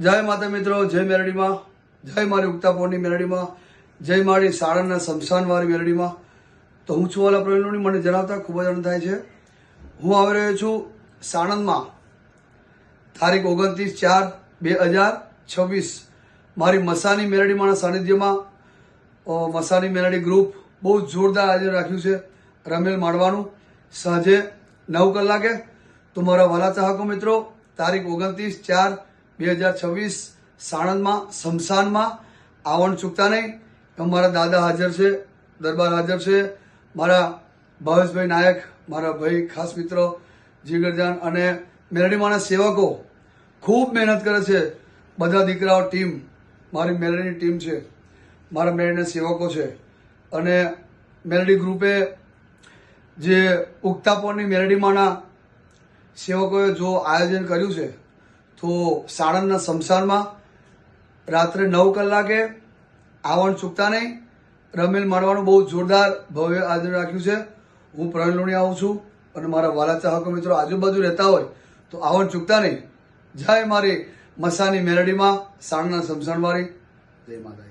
જય માતા મિત્રો, જય મેરડીમાં, જય મારી ઉગતાપોરની મેરડીમાં, જય મારી સાણંદના શમશાનવાળી મેરડીમાં. તો હું છું વાલા પ્રવીણની. મને જણાવતા ખૂબ જ આનંદ થાય છે. હું આવી રહ્યો છું સાણંદમાં તારીખ 29/4/2026 મારી મસાની મેરડીમાંના સાનિધ્યમાં. મસાની મેરડી ગ્રુપ બહુ જોરદાર આયોજન રાખ્યું છે રમેલ માંડવાનું સાંજે 9 કલાકે. તો મારા વાલા ચાહકો મિત્રો, તારીખ 29/4/2026 સાણંદમાં શમશાનમાં આવવાનું ચૂકતા નહીં. મારા દાદા હાજર છે, દરબાર હાજર છે, મારા ભાવેશભાઈ નાયક, મારા ભાઈ ખાસ મિત્રો જીગરજાન અને મેરડીમાંના સેવકો ખૂબ મહેનત કરે છે. બધા દીકરાઓ ટીમ, મારી મેરડીની ટીમ છે, મારા મેરડીના સેવકો છે. અને મેરડી ગ્રુપે જે ઉગતાપોરની મેરડીમાંના સેવકોએ જો આયોજન કર્યું છે, તો સાણંદના શમશાનમાં રાત્રે 9 કલાકે આવવાનું ચૂકતા નહીં. રમેલ માંડવાનું બહુ જોરદાર ભવ્ય આયોજન રાખ્યું છે. હું પ્રવીણ લોણી આવું છું અને મારા વાલા ચાહકો મિત્રો આજુબાજુ રહેતા હોય તો આવવાનું ચૂકતા નહીં. જય મારી મસાની મેરડીમાં, સાણંદના શમશાનવાળી. જય માતા.